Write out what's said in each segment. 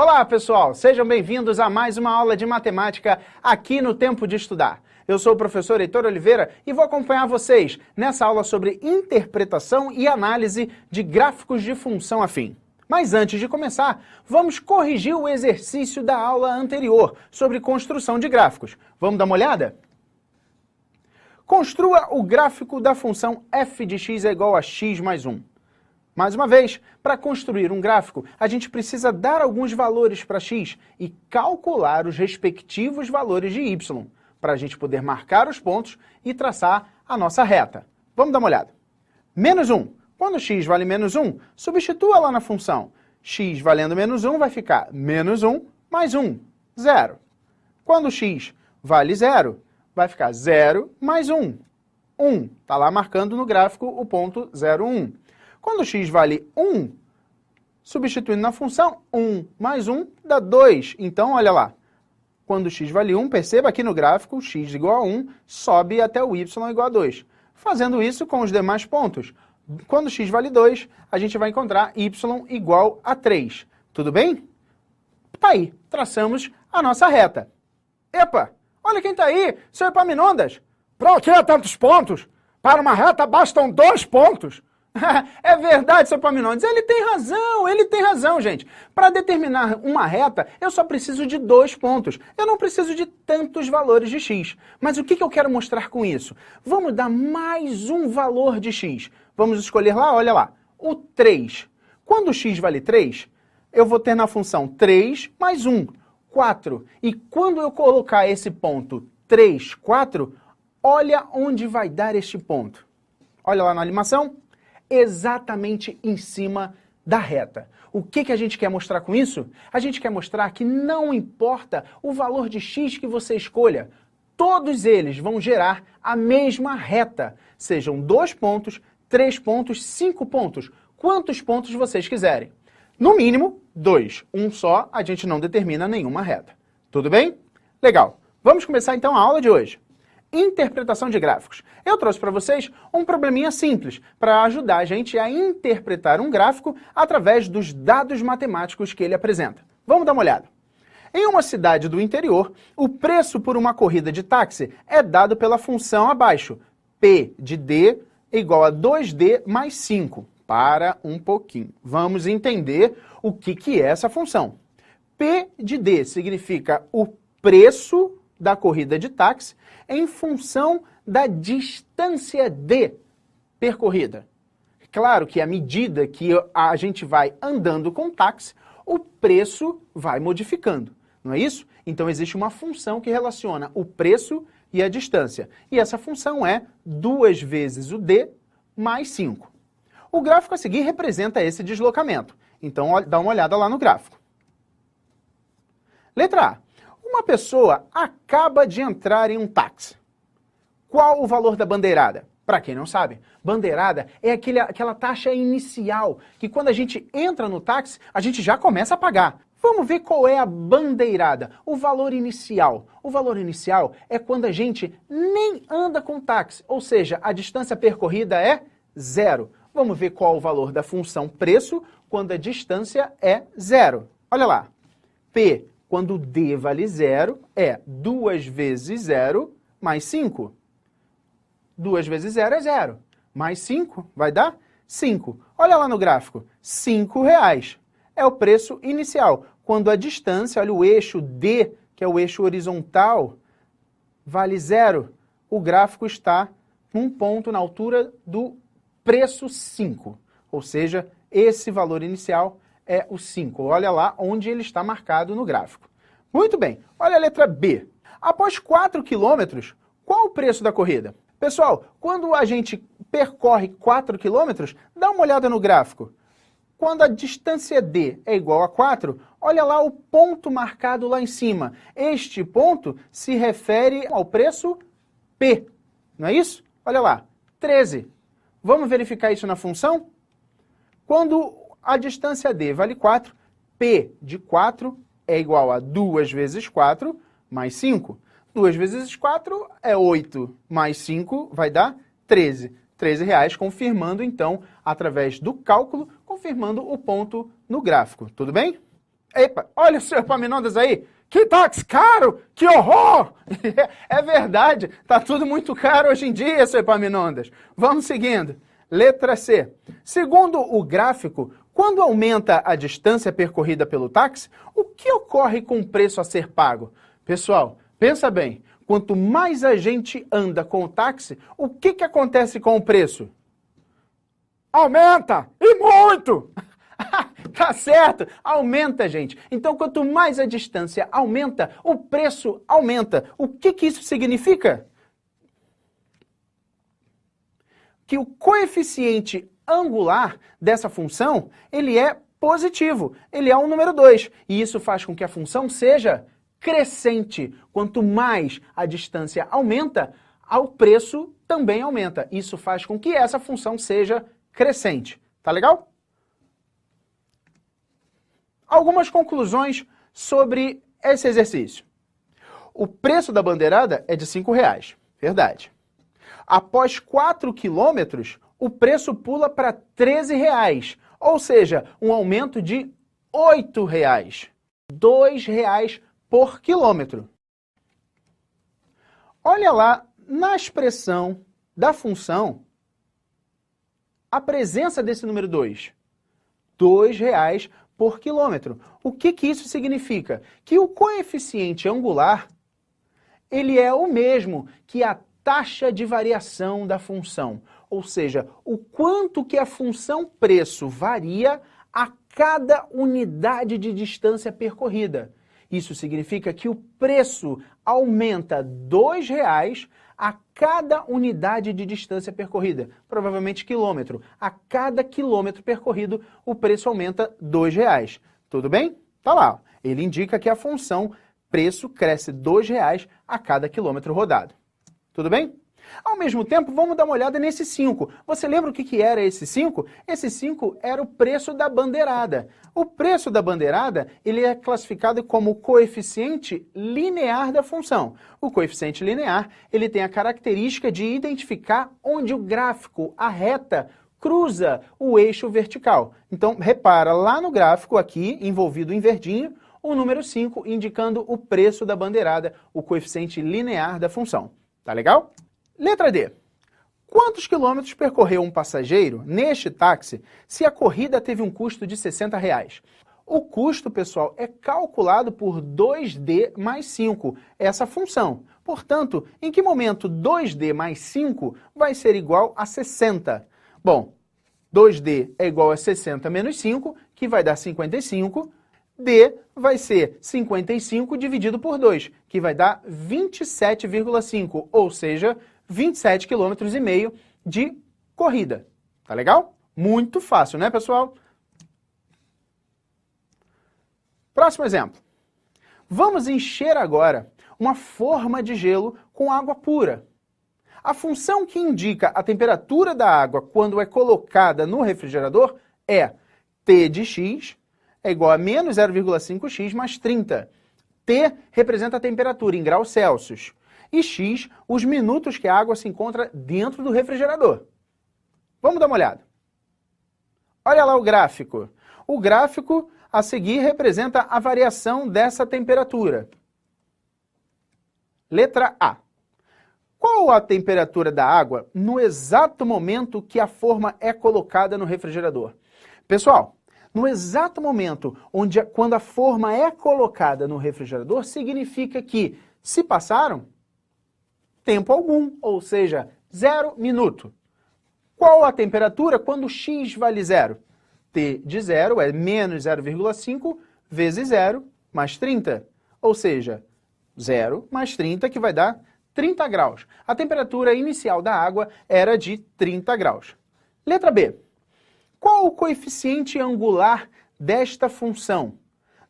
Olá, pessoal! Sejam bem-vindos a mais uma aula de matemática aqui no Tempo de Estudar. Eu sou o professor Heitor Oliveira e vou acompanhar vocês nessa aula sobre interpretação e análise de gráficos de função afim. Mas antes de começar, vamos corrigir o exercício da aula anterior sobre construção de gráficos. Vamos dar uma olhada? Construa o gráfico da função f de x é igual a x mais 1. Mais uma vez, para construir um gráfico, a gente precisa dar alguns valores para x e calcular os respectivos valores de y, para a gente poder marcar os pontos e traçar a nossa reta. Vamos dar uma olhada. Menos 1. Quando x vale menos 1, substitua lá na função. X valendo menos 1 vai ficar menos 1 mais 1, 0. Quando x vale 0, vai ficar 0 mais 1, 1. Está lá marcando no gráfico o ponto 0, 1. Quando x vale 1, substituindo na função, 1 mais 1 dá 2. Então, olha lá. Quando x vale 1, perceba aqui no gráfico, x igual a 1 sobe até o y igual a 2. Fazendo isso com os demais pontos. Quando x vale 2, a gente vai encontrar y igual a 3. Tudo bem? Tá aí, traçamos a nossa reta. Epa, olha quem tá aí, seu Epaminondas. Pra que tantos pontos? Para uma reta bastam 2 pontos. É verdade, seu Epaminondas, ele tem razão, gente. Para determinar uma reta, eu só preciso de 2 pontos. Eu não preciso de tantos valores de x. Mas o que eu quero mostrar com isso? Vamos dar mais um valor de x. Vamos escolher lá, olha lá, o 3. Quando x vale 3, eu vou ter na função 3 mais 1, 4. E quando eu colocar esse ponto 3, 4, olha onde vai dar este ponto. Olha lá na animação. Exatamente em cima da reta. O que a gente quer mostrar com isso? A gente quer mostrar que não importa o valor de x que você escolha, todos eles vão gerar a mesma reta, sejam 2 pontos, 3 pontos, 5 pontos, quantos pontos vocês quiserem. No mínimo, 2. Um só, a gente não determina nenhuma reta. Tudo bem? Legal. Vamos começar então a aula de hoje. Interpretação de gráficos. Eu trouxe para vocês um probleminha simples para ajudar a gente a interpretar um gráfico através dos dados matemáticos que ele apresenta. Vamos dar uma olhada. Em uma cidade do interior, o preço por uma corrida de táxi é dado pela função abaixo. P de D é igual a 2D mais 5. Para um pouquinho. Vamos entender o que é essa função. P de D significa o preço da corrida de táxi em função da distância D percorrida. Claro que à medida que a gente vai andando com o táxi, o preço vai modificando, não é isso? Então existe uma função que relaciona o preço e a distância. E essa função é 2 vezes o D mais 5. O gráfico a seguir representa esse deslocamento. Então dá uma olhada lá no gráfico. Letra A. Uma pessoa acaba de entrar em um táxi. Qual o valor da bandeirada? Para quem não sabe, bandeirada é aquela taxa inicial, que quando a gente entra no táxi, a gente já começa a pagar. Vamos ver qual é a bandeirada, o valor inicial. O valor inicial é quando a gente nem anda com o táxi, ou seja, a distância percorrida é 0. Vamos ver qual o valor da função preço quando a distância é 0. Olha lá, P quando D vale 0, é 2 vezes 0 mais 5. 2 vezes 0 é 0. Mais 5 vai dar 5. Olha lá no gráfico, R$5 é o preço inicial. Quando a distância, olha o eixo D, que é o eixo horizontal, vale 0, o gráfico está num ponto na altura do preço 5. Ou seja, esse valor inicial é o 5. Olha lá onde ele está marcado no gráfico. Muito bem, olha a letra B. Após 4 quilômetros, qual o preço da corrida? Pessoal, quando a gente percorre 4 quilômetros, dá uma olhada no gráfico. Quando a distância D é igual a 4, olha lá o ponto marcado lá em cima. Este ponto se refere ao preço P, não é isso? Olha lá, 13. Vamos verificar isso na função? Quando a distância D vale 4, P de 4 é igual a 2 vezes 4 mais 5. 2 vezes 4 é 8, mais 5 vai dar 13. R$13, confirmando então, através do cálculo, confirmando o ponto no gráfico. Tudo bem? Epa, olha o seu Epaminondas aí! Que táxi caro! Que horror! É verdade, tá tudo muito caro hoje em dia, seu Epaminondas. Vamos seguindo. Letra C. Segundo o gráfico, quando aumenta a distância percorrida pelo táxi, o que ocorre com o preço a ser pago? Pessoal, pensa bem. Quanto mais a gente anda com o táxi, o que acontece com o preço? Aumenta! E muito! Tá certo, aumenta, gente. Então, quanto mais a distância aumenta, o preço aumenta. O que isso significa? Que o coeficiente angular dessa função, ele é positivo, ele é um número 2. E isso faz com que a função seja crescente. Quanto mais a distância aumenta, o preço também aumenta. Isso faz com que essa função seja crescente. Tá legal? Algumas conclusões sobre esse exercício. O preço da bandeirada é de R$5, verdade. Após 4 quilômetros, o preço pula para R$13, ou seja, um aumento de R$8. R$2 por quilômetro. Olha lá, na expressão da função, a presença desse número 2. R$2 por quilômetro. O que isso significa? Que o coeficiente angular, ele é o mesmo que a taxa de variação da função. Ou seja, o quanto que a função preço varia a cada unidade de distância percorrida. Isso significa que o preço aumenta R$2 a cada unidade de distância percorrida, provavelmente quilômetro. A cada quilômetro percorrido, o preço aumenta R$2. Tudo bem? Tá lá. Ele indica que a função preço cresce R$2 a cada quilômetro rodado. Tudo bem? Ao mesmo tempo, vamos dar uma olhada nesse 5. Você lembra o que era esse 5? Esse 5 era o preço da bandeirada. O preço da bandeirada, ele é classificado como o coeficiente linear da função. O coeficiente linear, ele tem a característica de identificar onde o gráfico, a reta, cruza o eixo vertical. Então, repara lá no gráfico aqui, envolvido em verdinho, o número 5 indicando o preço da bandeirada, o coeficiente linear da função. Tá legal? Letra D. Quantos quilômetros percorreu um passageiro neste táxi se a corrida teve um custo de R$60? O custo, pessoal, é calculado por 2D mais 5, essa função. Portanto, em que momento 2D mais 5 vai ser igual a 60? Bom, 2D é igual a 60 menos 5, que vai dar 55. D vai ser 55 dividido por 2, que vai dar 27,5, ou seja, 27,5 km de corrida. Tá legal? Muito fácil, né, pessoal? Próximo exemplo. Vamos encher agora uma forma de gelo com água pura. A função que indica a temperatura da água quando é colocada no refrigerador é T de x é igual a menos 0,5x mais 30. T representa a temperatura em graus Celsius. E x, os minutos que a água se encontra dentro do refrigerador. Vamos dar uma olhada. Olha lá o gráfico. O gráfico a seguir representa a variação dessa temperatura. Letra A. Qual a temperatura da água no exato momento que a forma é colocada no refrigerador? Pessoal, no exato momento quando a forma é colocada no refrigerador, significa que se passaram tempo algum, ou seja, 0 minuto. Qual a temperatura quando x vale 0? T de 0 é menos 0,5 vezes 0 mais 30, ou seja, 0 mais 30, que vai dar 30 graus. A temperatura inicial da água era de 30 graus. Letra B. Qual o coeficiente angular desta função?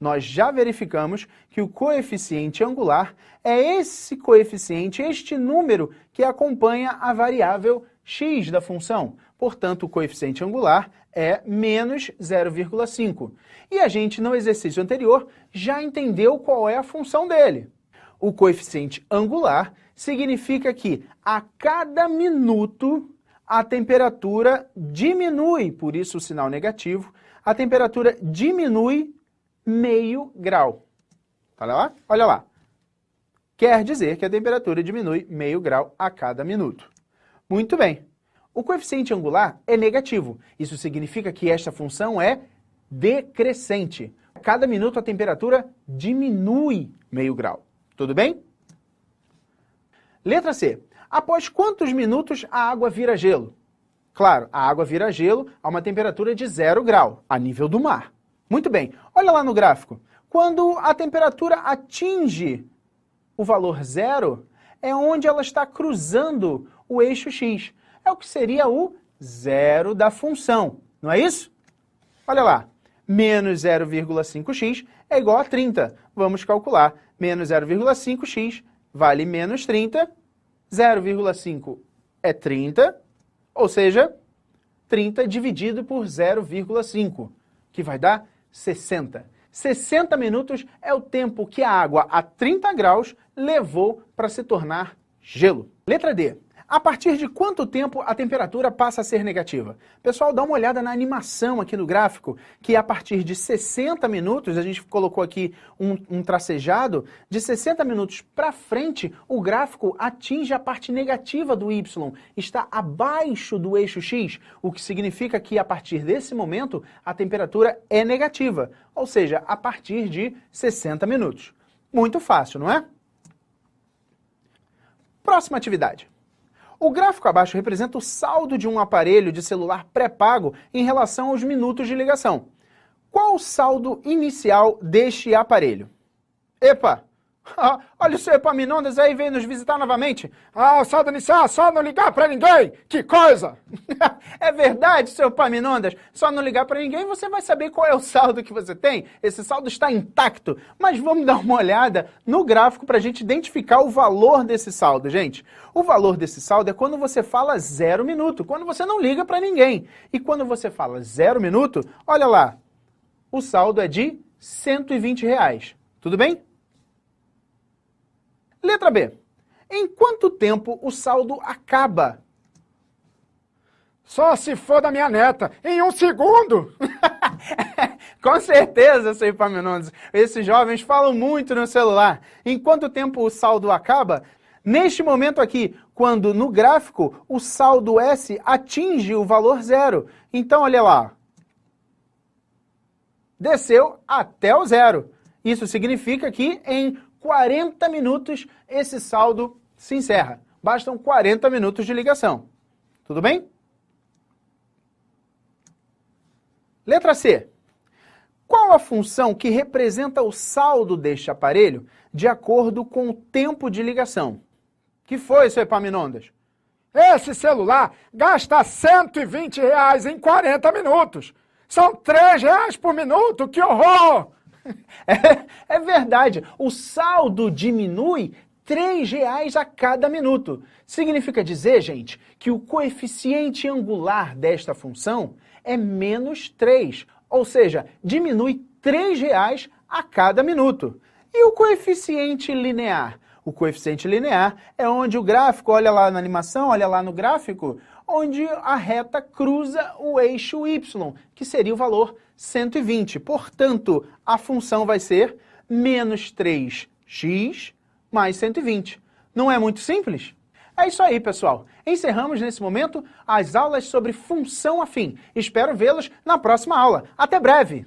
Nós já verificamos que o coeficiente angular é esse coeficiente, este número que acompanha a variável x da função. Portanto, o coeficiente angular é menos 0,5. E a gente, no exercício anterior, já entendeu qual é a função dele. O coeficiente angular significa que a cada minuto a temperatura diminui, por isso o sinal negativo, a temperatura diminui meio grau. Olha lá, olha lá. Quer dizer que a temperatura diminui meio grau a cada minuto. Muito bem. O coeficiente angular é negativo. Isso significa que esta função é decrescente. A cada minuto a temperatura diminui meio grau. Tudo bem? Letra C. Após quantos minutos a água vira gelo? Claro, a água vira gelo a uma temperatura de 0 grau, a nível do mar. Muito bem. Olha lá no gráfico. Quando a temperatura atinge o valor 0, é onde ela está cruzando o eixo x. É o que seria o zero da função, não é isso? Olha lá, menos 0,5x é igual a 30. Vamos calcular. Menos 0,5x vale menos 30. 0,5 é 30, ou seja, 30 dividido por 0,5, que vai dar 60. 60 minutos é o tempo que a água a 30 graus levou para se tornar gelo. Letra D. A partir de quanto tempo a temperatura passa a ser negativa? Pessoal, dá uma olhada na animação aqui no gráfico, que a partir de 60 minutos, a gente colocou aqui um tracejado, de 60 minutos para frente, o gráfico atinge a parte negativa do y, está abaixo do eixo x, o que significa que a partir desse momento a temperatura é negativa, ou seja, a partir de 60 minutos. Muito fácil, não é? Próxima atividade. O gráfico abaixo representa o saldo de um aparelho de celular pré-pago em relação aos minutos de ligação. Qual o saldo inicial deste aparelho? Epa! Olha o seu Epaminondas aí, veio nos visitar novamente. O saldo inicial, só não ligar para ninguém! Que coisa! É verdade, seu Epaminondas. Só não ligar para ninguém, você vai saber qual é o saldo que você tem. Esse saldo está intacto. Mas vamos dar uma olhada no gráfico para a gente identificar o valor desse saldo, gente. O valor desse saldo é quando você fala 0 minuto, quando você não liga para ninguém. E quando você fala 0 minuto, olha lá, o saldo é de R$120. Tudo bem? Letra B. Em quanto tempo o saldo acaba? Só se for da minha neta, em 1 segundo! Com certeza, seu Epaminondas. Esses jovens falam muito no celular. Em quanto tempo o saldo acaba? Neste momento aqui, quando no gráfico o saldo S atinge o valor 0. Então, olha lá. Desceu até o 0. Isso significa que em 40 minutos esse saldo se encerra. Bastam 40 minutos de ligação. Tudo bem? Letra C. Qual a função que representa o saldo deste aparelho de acordo com o tempo de ligação? Que foi, seu Epaminondas? Esse celular gasta R$120 em 40 minutos. São R$3 por minuto, que horror! É verdade, o saldo diminui R$3 a cada minuto. Significa dizer, gente, que o coeficiente angular desta função é menos 3, ou seja, diminui R$3 a cada minuto. E o coeficiente linear? O coeficiente linear é onde o gráfico, olha lá na animação, olha lá no gráfico, onde a reta cruza o eixo y, que seria o valor 120. Portanto, a função vai ser menos 3x mais 120. Não é muito simples? É isso aí, pessoal. Encerramos nesse momento as aulas sobre função afim. Espero vê-los na próxima aula. Até breve!